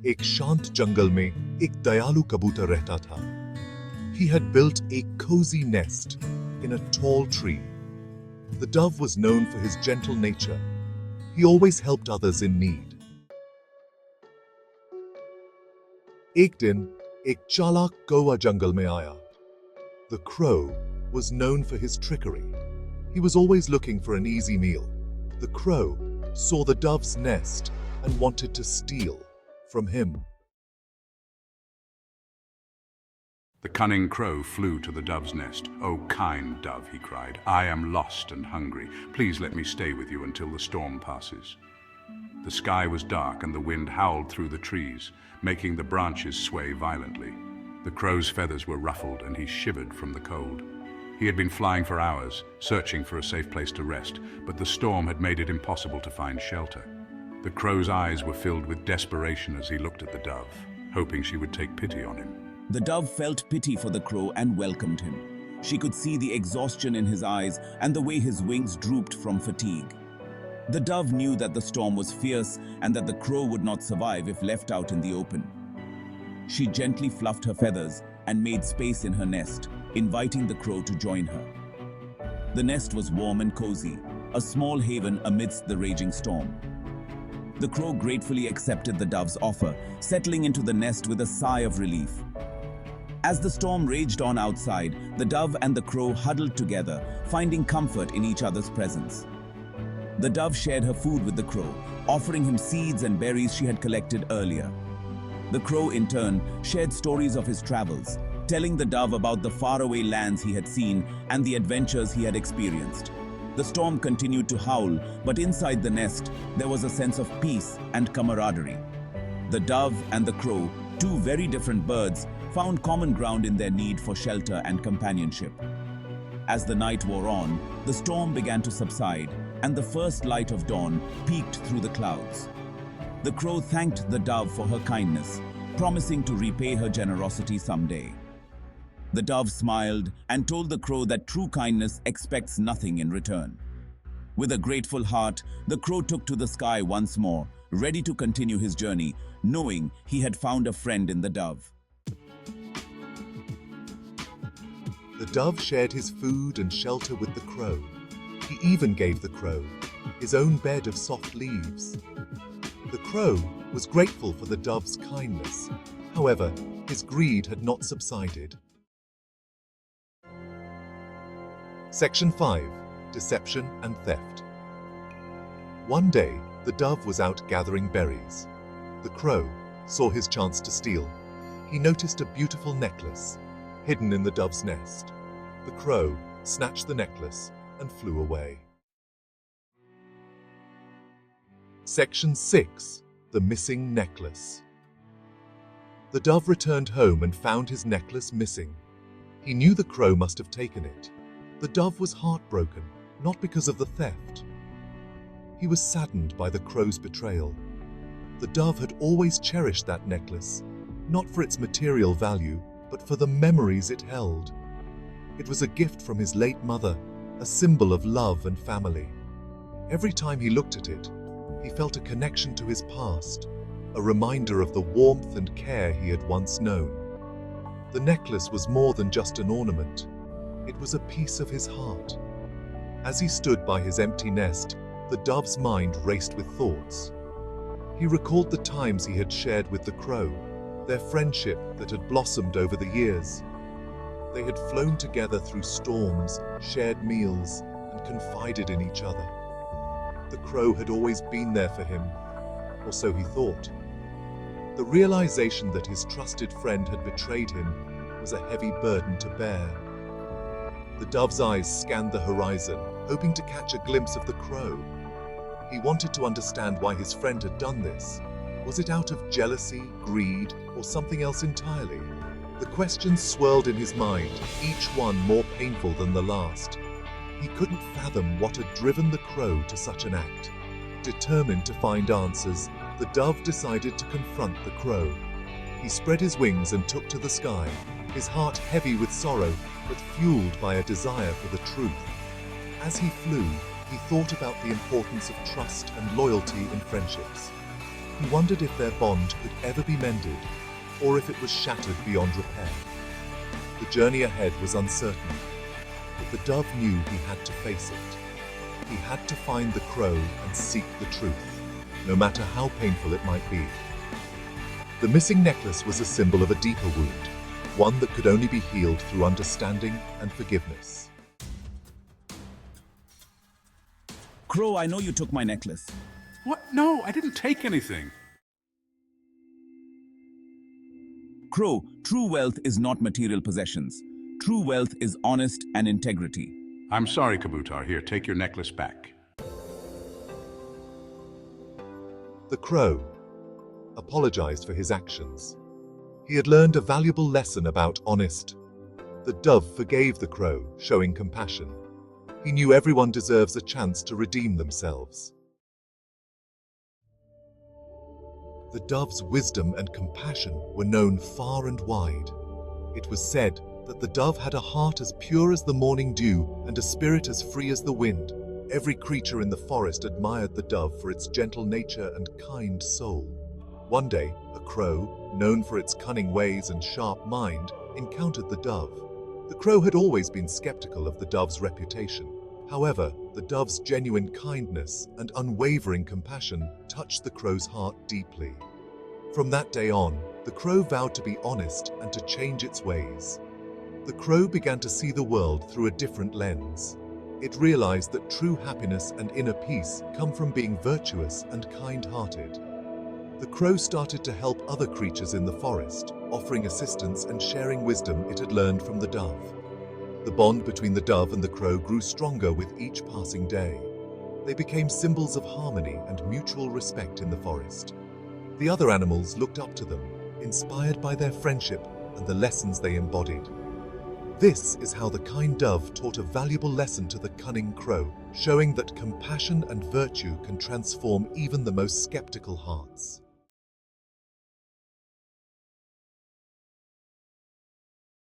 एक शांत जंगल में एक दयालु कबूतर रहता था. He had built a cozy nest in a tall tree. The dove was known for his gentle nature. He always helped others in need. एक दिन एक चालाक कौवा जंगल में आया. The crow was known for his trickery. He was always looking for an easy meal. The crow saw the dove's nest and wanted to steal from him. The cunning crow flew to the dove's nest. "Oh, kind dove," he cried, "I am lost and hungry. Please let me stay with you until the storm passes." The sky was dark and the wind howled through the trees, making the branches sway violently. The crow's feathers were ruffled and he shivered from the cold. He had been flying for hours, searching for a safe place to rest, but the storm had made it impossible to find shelter. The crow's eyes were filled with desperation as he looked at the dove, hoping she would take pity on him. The dove felt pity for the crow and welcomed him. She could see the exhaustion in his eyes and the way his wings drooped from fatigue. The dove knew that the storm was fierce and that the crow would not survive if left out in the open. She gently fluffed her feathers and made space in her nest, inviting the crow to join her. The nest was warm and cozy, a small haven amidst the raging storm. The crow gratefully accepted the dove's offer, settling into the nest with a sigh of relief. As the storm raged on outside, the dove and the crow huddled together, finding comfort in each other's presence. The dove shared her food with the crow, offering him seeds and berries she had collected earlier. The crow, in turn, shared stories of his travels, telling the dove about the faraway lands he had seen and the adventures he had experienced. The storm continued to howl, but inside the nest, there was a sense of peace and camaraderie. The dove and the crow, two very different birds, found common ground in their need for shelter and companionship. As the night wore on, the storm began to subside, and the first light of dawn peeked through the clouds. The crow thanked the dove for her kindness, promising to repay her generosity someday. The dove smiled and told the crow that true kindness expects nothing in return. With a grateful heart, the crow took to the sky once more, ready to continue his journey, knowing he had found a friend in the dove. The dove shared his food and shelter with the crow. He even gave the crow his own bed of soft leaves. The crow was grateful for the dove's kindness. However, his greed had not subsided. Section 5. Deception and Theft. One day, the dove was out gathering berries. The crow saw his chance to steal. He noticed a beautiful necklace hidden in the dove's nest. The crow snatched the necklace and flew away. Section 6. The Missing Necklace. The dove returned home and found his necklace missing. He knew the crow must have taken it. The dove was heartbroken, not because of the theft. He was saddened by the crow's betrayal. The dove had always cherished that necklace, not for its material value, but for the memories it held. It was a gift from his late mother, a symbol of love and family. Every time he looked at it, he felt a connection to his past, a reminder of the warmth and care he had once known. The necklace was more than just an ornament. It was a piece of his heart. As he stood by his empty nest, the dove's mind raced with thoughts. He recalled the times he had shared with the crow, their friendship that had blossomed over the years. They had flown together through storms, shared meals, and confided in each other. The crow had always been there for him, or so he thought. The realization that his trusted friend had betrayed him was a heavy burden to bear. The dove's eyes scanned the horizon, hoping to catch a glimpse of the crow. He wanted to understand why his friend had done this. Was it out of jealousy, greed, or something else entirely? The questions swirled in his mind, each one more painful than the last. He couldn't fathom what had driven the crow to such an act. Determined to find answers, the dove decided to confront the crow. He spread his wings and took to the sky, his heart heavy with sorrow, but fueled by a desire for the truth. As he flew, he thought about the importance of trust and loyalty in friendships. He wondered if their bond could ever be mended, or if it was shattered beyond repair. The journey ahead was uncertain, but the dove knew he had to face it. He had to find the crow and seek the truth, no matter how painful it might be. The missing necklace was a symbol of a deeper wound, one that could only be healed through understanding and forgiveness. Crow, I know you took my necklace. What? No, I didn't take anything. Crow, true wealth is not material possessions. True wealth is honest and integrity. I'm sorry, Kabutar. Here, take your necklace back. The crow apologized for his actions. He had learned a valuable lesson about honest. The dove forgave the crow, showing compassion. He knew everyone deserves a chance to redeem themselves. The dove's wisdom and compassion were known far and wide. It was said that the dove had a heart as pure as the morning dew and a spirit as free as the wind. Every creature in the forest admired the dove for its gentle nature and kind soul. One day, a crow, known for its cunning ways and sharp mind, encountered the dove. The crow had always been skeptical of the dove's reputation. However, the dove's genuine kindness and unwavering compassion touched the crow's heart deeply. From that day on, the crow vowed to be honest and to change its ways. The crow began to see the world through a different lens. It realized that true happiness and inner peace come from being virtuous and kind-hearted. The crow started to help other creatures in the forest, offering assistance and sharing wisdom it had learned from the dove. The bond between the dove and the crow grew stronger with each passing day. They became symbols of harmony and mutual respect in the forest. The other animals looked up to them, inspired by their friendship and the lessons they embodied. This is how the kind dove taught a valuable lesson to the cunning crow, showing that compassion and virtue can transform even the most skeptical hearts.